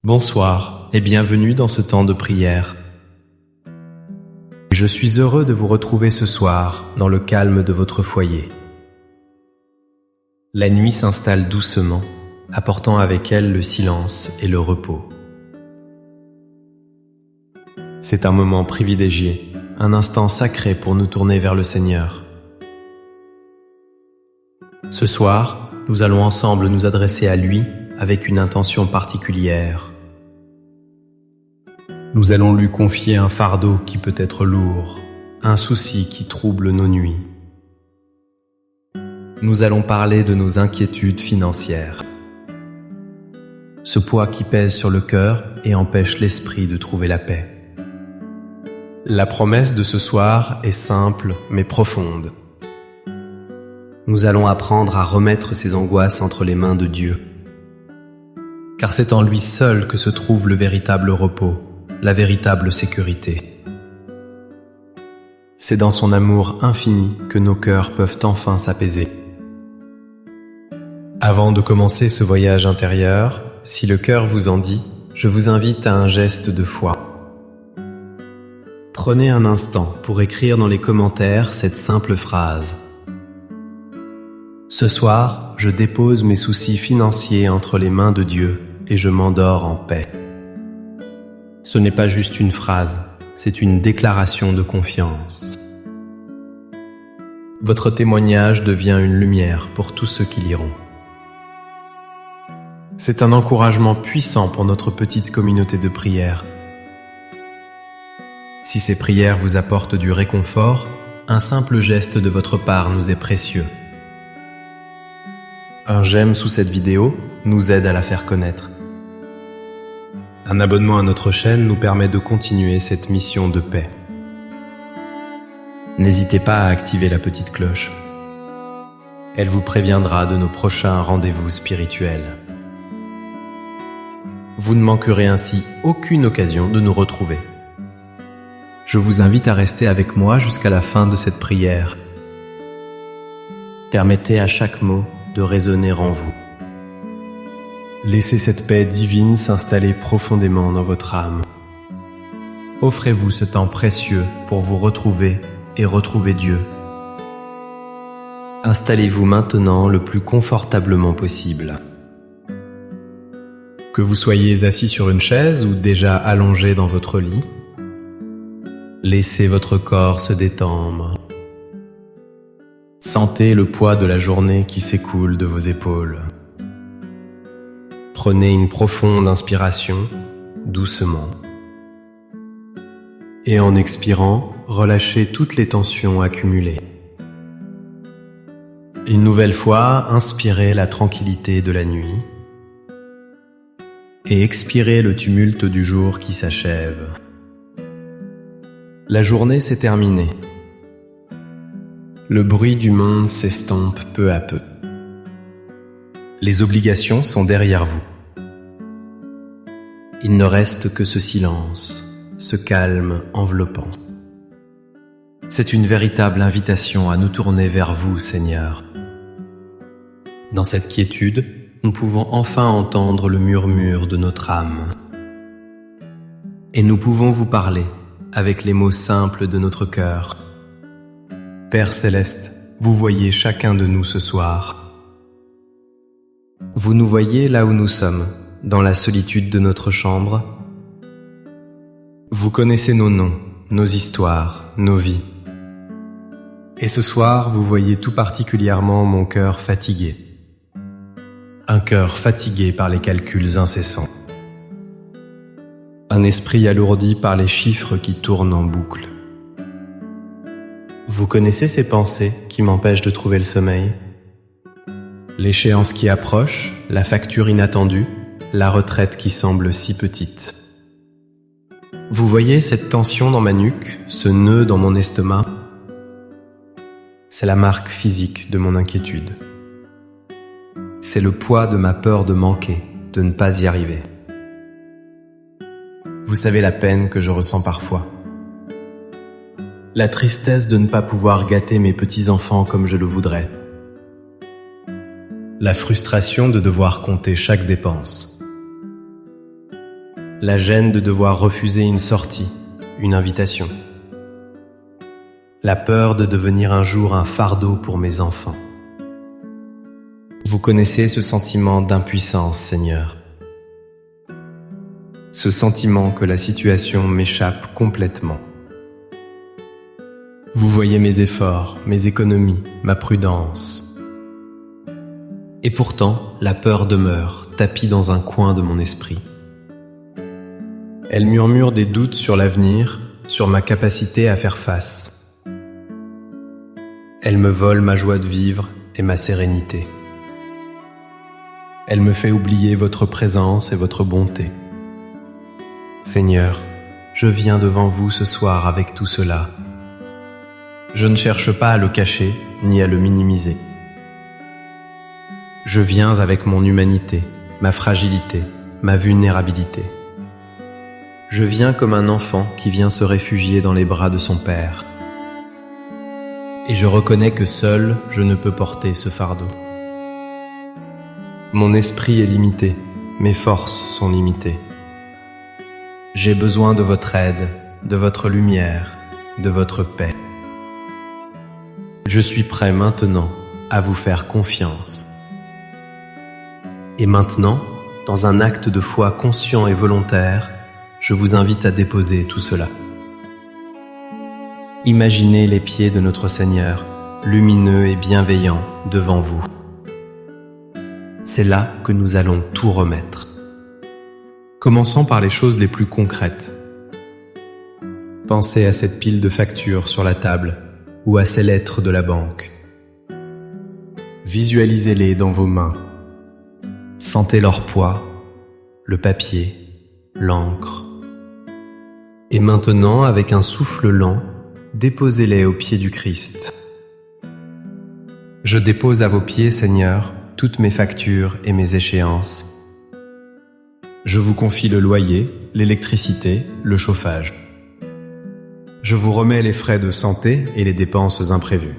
Bonsoir et bienvenue dans ce temps de prière. Je suis heureux de vous retrouver ce soir dans le calme de votre foyer. La nuit s'installe doucement, apportant avec elle le silence et le repos. C'est un moment privilégié, un instant sacré pour nous tourner vers le Seigneur. Ce soir, nous allons ensemble nous adresser à lui avec une intention particulière. Nous allons lui confier un fardeau qui peut être lourd, un souci qui trouble nos nuits. Nous allons parler de nos inquiétudes financières. Ce poids qui pèse sur le cœur et empêche l'esprit de trouver la paix. La promesse de ce soir est simple mais profonde. Nous allons apprendre à remettre ces angoisses entre les mains de Dieu. Car c'est en lui seul que se trouve le véritable repos, la véritable sécurité. C'est dans son amour infini que nos cœurs peuvent enfin s'apaiser. Avant de commencer ce voyage intérieur, si le cœur vous en dit, je vous invite à un geste de foi. Prenez un instant pour écrire dans les commentaires cette simple phrase. Ce soir, je dépose mes soucis financiers entre les mains de Dieu et je m'endors en paix. Ce n'est pas juste une phrase, c'est une déclaration de confiance. Votre témoignage devient une lumière pour tous ceux qui liront. C'est un encouragement puissant pour notre petite communauté de prière. Si ces prières vous apportent du réconfort, un simple geste de votre part nous est précieux. Un j'aime sous cette vidéo nous aide à la faire connaître. Un abonnement à notre chaîne nous permet de continuer cette mission de paix. N'hésitez pas à activer la petite cloche. Elle vous préviendra de nos prochains rendez-vous spirituels. Vous ne manquerez ainsi aucune occasion de nous retrouver. Je vous invite à rester avec moi jusqu'à la fin de cette prière. Permettez à chaque mot de résonner en vous. Laissez cette paix divine s'installer profondément dans votre âme. Offrez-vous ce temps précieux pour vous retrouver et retrouver Dieu. Installez-vous maintenant le plus confortablement possible. Que vous soyez assis sur une chaise ou déjà allongé dans votre lit, laissez votre corps se détendre. Sentez le poids de la journée qui s'écoule de vos épaules. Prenez une profonde inspiration, doucement. Et en expirant, relâchez toutes les tensions accumulées. Une nouvelle fois, inspirez la tranquillité de la nuit. Et expirez le tumulte du jour qui s'achève. La journée s'est terminée. Le bruit du monde s'estompe peu à peu. Les obligations sont derrière vous. Il ne reste que ce silence, ce calme enveloppant. C'est une véritable invitation à nous tourner vers vous, Seigneur. Dans cette quiétude, nous pouvons enfin entendre le murmure de notre âme. Et nous pouvons vous parler avec les mots simples de notre cœur. Père Céleste, vous voyez chacun de nous ce soir. Vous nous voyez là où nous sommes, dans la solitude de notre chambre. Vous connaissez nos noms, nos histoires, nos vies. Et ce soir, vous voyez tout particulièrement mon cœur fatigué. Un cœur fatigué par les calculs incessants. Un esprit alourdi par les chiffres qui tournent en boucle. Vous connaissez ces pensées qui m'empêchent de trouver le sommeil? L'échéance qui approche, la facture inattendue, la retraite qui semble si petite. Vous voyez cette tension dans ma nuque, ce nœud dans mon estomac? C'est la marque physique de mon inquiétude. C'est le poids de ma peur de manquer, de ne pas y arriver. Vous savez la peine que je ressens parfois. La tristesse de ne pas pouvoir gâter mes petits-enfants comme je le voudrais. La frustration de devoir compter chaque dépense. la gêne de devoir refuser une sortie, une invitation. La peur de devenir un jour un fardeau pour mes enfants. Vous connaissez ce sentiment d'impuissance, Seigneur. Ce sentiment que la situation m'échappe complètement. Vous voyez mes efforts, mes économies, ma prudence. Et pourtant, la peur demeure, tapie dans un coin de mon esprit. Elle murmure des doutes sur l'avenir, sur ma capacité à faire face. Elle me vole ma joie de vivre et ma sérénité. Elle me fait oublier votre présence et votre bonté. Seigneur, je viens devant vous ce soir avec tout cela. Je ne cherche pas à le cacher ni à le minimiser. Je viens avec mon humanité, ma fragilité, ma vulnérabilité. Je viens comme un enfant qui vient se réfugier dans les bras de son père. Et je reconnais que seul, je ne peux porter ce fardeau. Mon esprit est limité, mes forces sont limitées. J'ai besoin de votre aide, de votre lumière, de votre paix. Je suis prêt maintenant à vous faire confiance. Et maintenant, dans un acte de foi conscient et volontaire, je vous invite à déposer tout cela. Imaginez les pieds de notre Seigneur, lumineux et bienveillants, devant vous. C'est là que nous allons tout remettre. Commençons par les choses les plus concrètes. Pensez à cette pile de factures sur la table ou à ces lettres de la banque. Visualisez-les dans vos mains. Sentez leur poids, le papier, l'encre. Et maintenant, avec un souffle lent, déposez-les aux pieds du Christ. Je dépose à vos pieds, Seigneur, toutes mes factures et mes échéances. Je vous confie le loyer, l'électricité, le chauffage. Je vous remets les frais de santé et les dépenses imprévues.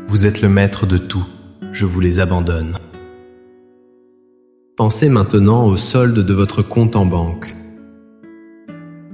Vous êtes le maître de tout, je vous les abandonne. Pensez maintenant au solde de votre compte en banque.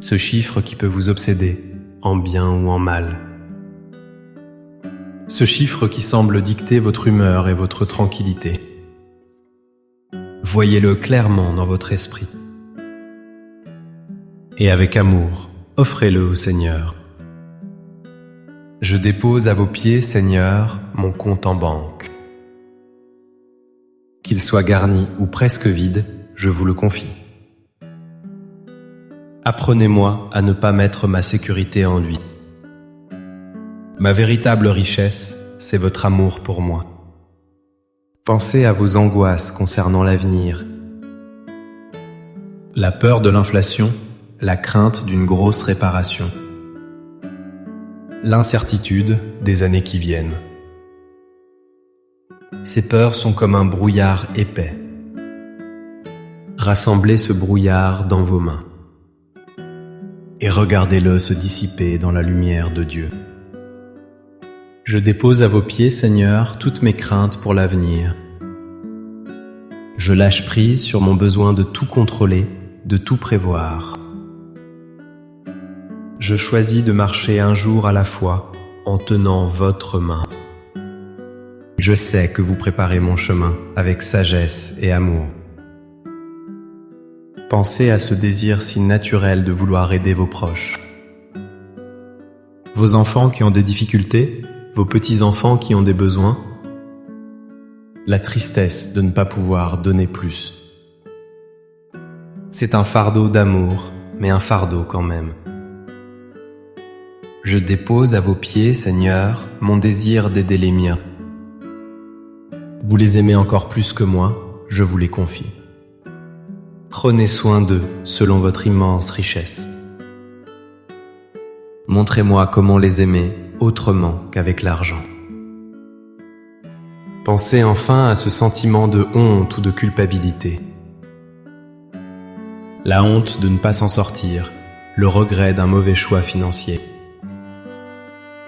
Ce chiffre qui peut vous obséder, en bien ou en mal. Ce chiffre qui semble dicter votre humeur et votre tranquillité. Voyez-le clairement dans votre esprit. Et avec amour, offrez-le au Seigneur. Je dépose à vos pieds, Seigneur, mon compte en banque. Qu'il soit garni ou presque vide, je vous le confie. Apprenez-moi à ne pas mettre ma sécurité en lui. Ma véritable richesse, c'est votre amour pour moi. Pensez à vos angoisses concernant l'avenir. La peur de l'inflation, la crainte d'une grosse réparation. L'incertitude des années qui viennent. Ces peurs sont comme un brouillard épais. Rassemblez ce brouillard dans vos mains et regardez-le se dissiper dans la lumière de Dieu. Je dépose à vos pieds, Seigneur, toutes mes craintes pour l'avenir. Je lâche prise sur mon besoin de tout contrôler, de tout prévoir. Je choisis de marcher un jour à la fois en tenant votre main. Je sais que vous préparez mon chemin avec sagesse et amour. Pensez à ce désir si naturel de vouloir aider vos proches. Vos enfants qui ont des difficultés, vos petits-enfants qui ont des besoins. La tristesse de ne pas pouvoir donner plus. C'est un fardeau d'amour, mais un fardeau quand même. Je dépose à vos pieds, Seigneur, mon désir d'aider les miens. Vous les aimez encore plus que moi, je vous les confie. Prenez soin d'eux selon votre immense richesse. Montrez-moi comment les aimer autrement qu'avec l'argent. Pensez enfin à ce sentiment de honte ou de culpabilité. La honte de ne pas s'en sortir, le regret d'un mauvais choix financier.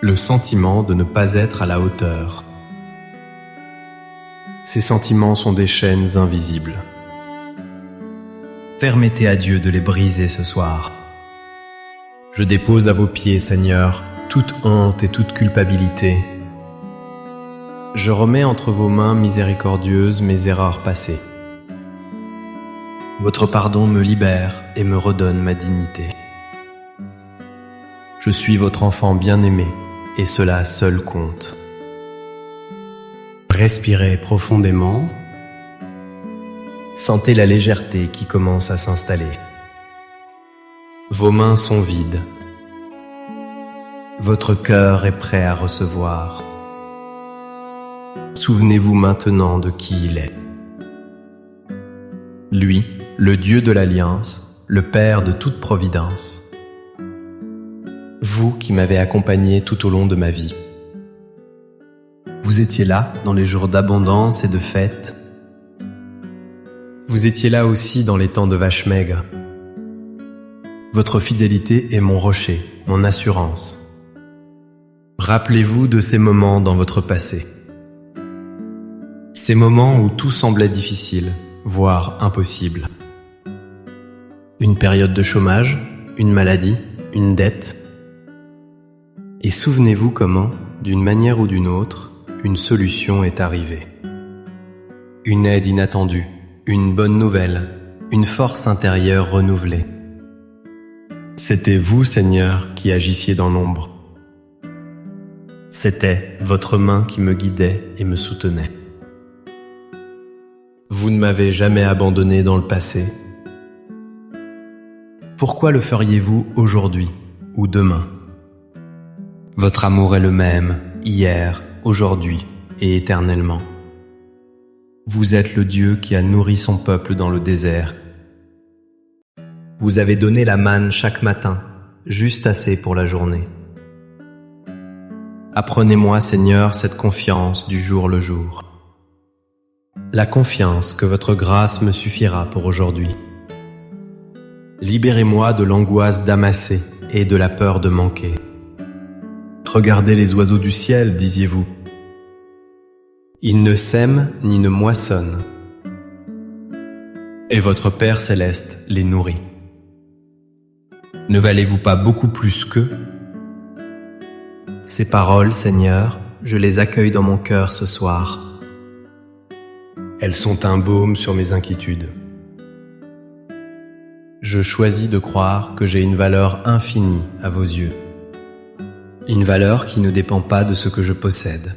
Le sentiment de ne pas être à la hauteur. Ces sentiments sont des chaînes invisibles. permettez à Dieu de les briser ce soir. Je dépose à vos pieds, Seigneur, toute honte et toute culpabilité. Je remets entre vos mains miséricordieuses mes erreurs passées. Votre pardon me libère et me redonne ma dignité. Je suis votre enfant bien-aimé, et cela seul compte. Respirez profondément. Sentez la légèreté qui commence à s'installer. Vos mains sont vides. Votre cœur est prêt à recevoir. Souvenez-vous maintenant de qui il est. Lui, le Dieu de l'Alliance, le Père de toute providence. Vous qui m'avez accompagné tout au long de ma vie. Vous étiez là dans les jours d'abondance et de fête. Vous étiez là aussi dans les temps de vaches maigres. Votre fidélité est mon rocher, mon assurance. Rappelez-vous de ces moments dans votre passé. Ces moments où tout semblait difficile, voire impossible. Une période de chômage, une maladie, une dette. Et souvenez-vous comment, d'une manière ou d'une autre, une solution est arrivée. Une aide inattendue, une bonne nouvelle, une force intérieure renouvelée. C'était vous, Seigneur, qui agissiez dans l'ombre. C'était votre main qui me guidait et me soutenait. Vous ne m'avez jamais abandonné dans le passé. Pourquoi le feriez-vous aujourd'hui ou demain? Votre amour est le même, hier, aujourd'hui et éternellement. Vous êtes le Dieu qui a nourri son peuple dans le désert. Vous avez donné la manne chaque matin, juste assez pour la journée. Apprenez-moi, Seigneur, cette confiance du jour le jour. La confiance que votre grâce me suffira pour aujourd'hui. Libérez-moi de l'angoisse d'amasser et de la peur de manquer. Regardez les oiseaux du ciel, disiez-vous. Ils ne sèment ni ne moissonnent. Et votre Père céleste les nourrit. Ne valez-vous pas beaucoup plus qu'eux? Ces paroles, Seigneur, je les accueille dans mon cœur ce soir. Elles sont un baume sur mes inquiétudes. Je choisis de croire que j'ai une valeur infinie à vos yeux. Une valeur qui ne dépend pas de ce que je possède.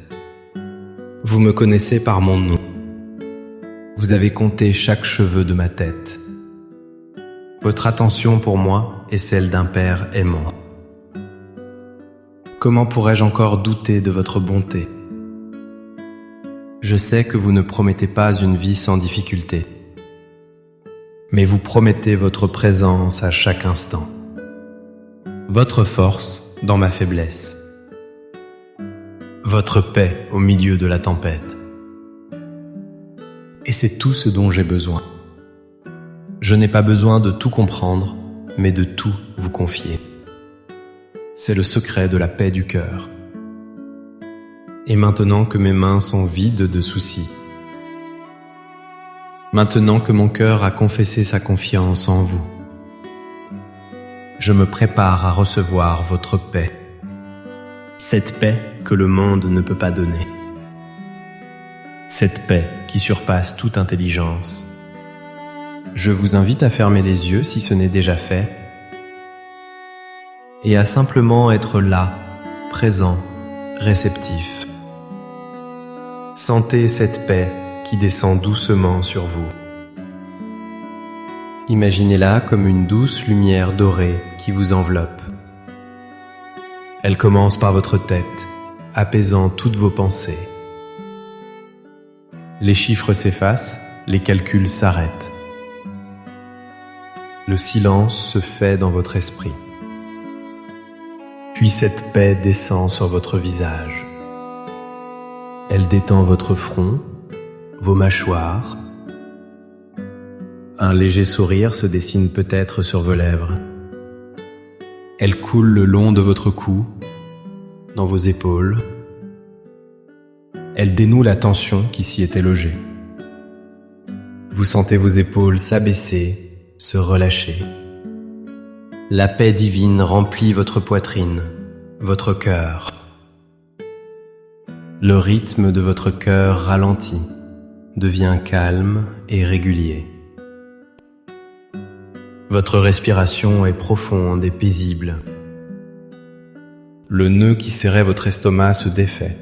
Vous me connaissez par mon nom. Vous avez compté chaque cheveu de ma tête. Votre attention pour moi est celle d'un père aimant. Comment pourrais-je encore douter de votre bonté? Je sais que vous ne promettez pas une vie sans difficulté, mais vous promettez votre présence à chaque instant, votre force dans ma faiblesse, votre paix au milieu de la tempête. Et c'est tout ce dont j'ai besoin. Je n'ai pas besoin de tout comprendre, mais de tout vous confier. C'est le secret de la paix du cœur. Et maintenant que mes mains sont vides de soucis, maintenant que mon cœur a confessé sa confiance en vous, je me prépare à recevoir votre paix, cette paix que le monde ne peut pas donner, cette paix qui surpasse toute intelligence. Je vous invite à fermer les yeux si ce n'est déjà fait, et à simplement être là, présent, réceptif. Sentez cette paix qui descend doucement sur vous. Imaginez-la comme une douce lumière dorée qui vous enveloppe. Elle commence par votre tête, apaisant toutes vos pensées. Les chiffres s'effacent, les calculs s'arrêtent. Le silence se fait dans votre esprit. Puis cette paix descend sur votre visage. Elle détend votre front, vos mâchoires. Un léger sourire se dessine peut-être sur vos lèvres. Elle coule le long de votre cou, dans vos épaules. Elle dénoue la tension qui s'y était logée. Vous sentez vos épaules s'abaisser, se relâcher. La paix divine remplit votre poitrine, votre cœur. Le rythme de votre cœur ralentit, devient calme et régulier. Votre respiration est profonde et paisible. Le nœud qui serrait votre estomac se défait.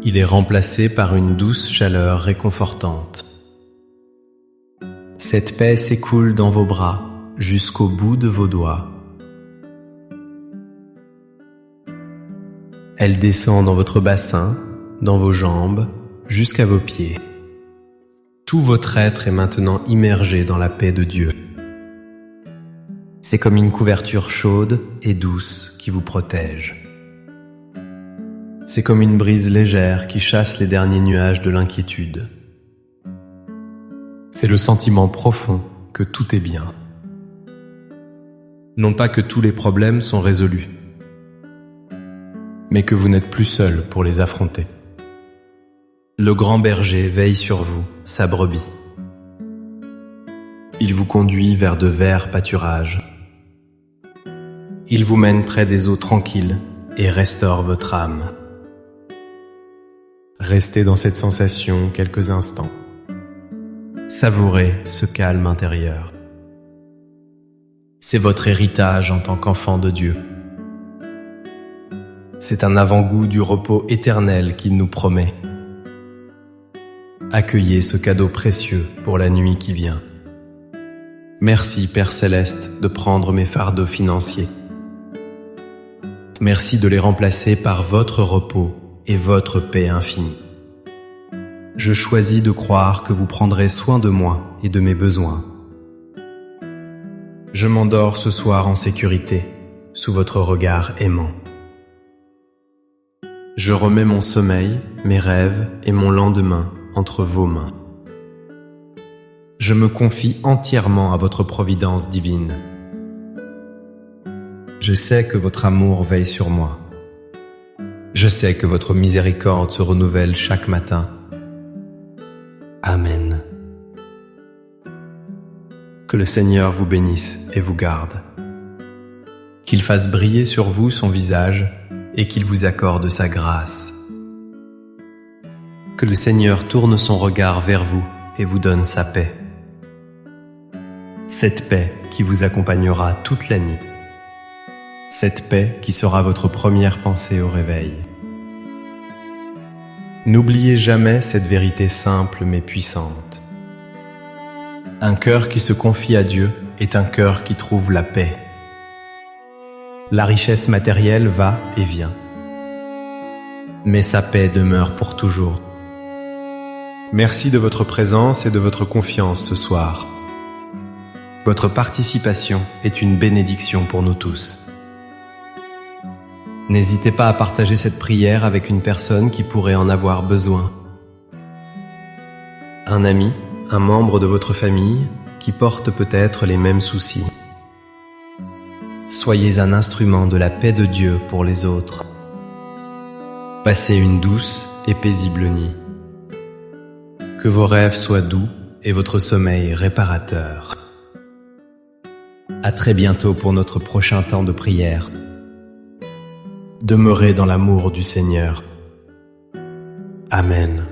Il est remplacé par une douce chaleur réconfortante. Cette paix s'écoule dans vos bras jusqu'au bout de vos doigts. Elle descend dans votre bassin, dans vos jambes, jusqu'à vos pieds. Tout votre être est maintenant immergé dans la paix de Dieu. C'est comme une couverture chaude et douce qui vous protège. C'est comme une brise légère qui chasse les derniers nuages de l'inquiétude. C'est le sentiment profond que tout est bien. Non pas que tous les problèmes sont résolus, mais que vous n'êtes plus seul pour les affronter. Le grand berger veille sur vous, sa brebis. Il vous conduit vers de verts pâturages. Il vous mène près des eaux tranquilles et restaure votre âme. Restez dans cette sensation quelques instants. Savourez ce calme intérieur. C'est votre héritage en tant qu'enfant de Dieu. C'est un avant-goût du repos éternel qu'il nous promet. Accueillez ce cadeau précieux pour la nuit qui vient. Merci, Père Céleste, de prendre mes fardeaux financiers. Merci de les remplacer par votre repos et votre paix infinie. Je choisis de croire que vous prendrez soin de moi et de mes besoins. Je m'endors ce soir en sécurité, sous votre regard aimant. Je remets mon sommeil, mes rêves et mon lendemain entre vos mains. Je me confie entièrement à votre providence divine. Je sais que votre amour veille sur moi. Je sais que votre miséricorde se renouvelle chaque matin. Amen. Que le Seigneur vous bénisse et vous garde. Qu'il fasse briller sur vous son visage et qu'il vous accorde sa grâce. Que le Seigneur tourne son regard vers vous et vous donne sa paix. Cette paix qui vous accompagnera toute la nuit. Cette paix qui sera votre première pensée au réveil. N'oubliez jamais cette vérité simple mais puissante. Un cœur qui se confie à Dieu est un cœur qui trouve la paix. La richesse matérielle va et vient, mais sa paix demeure pour toujours. Merci de votre présence et de votre confiance ce soir. Votre participation est une bénédiction pour nous tous. N'hésitez pas à partager cette prière avec une personne qui pourrait en avoir besoin. Un ami, un membre de votre famille qui porte peut-être les mêmes soucis. Soyez un instrument de la paix de Dieu pour les autres. Passez une douce et paisible nuit. Que vos rêves soient doux et votre sommeil réparateur. À très bientôt pour notre prochain temps de prière. Demeurez dans l'amour du Seigneur. Amen.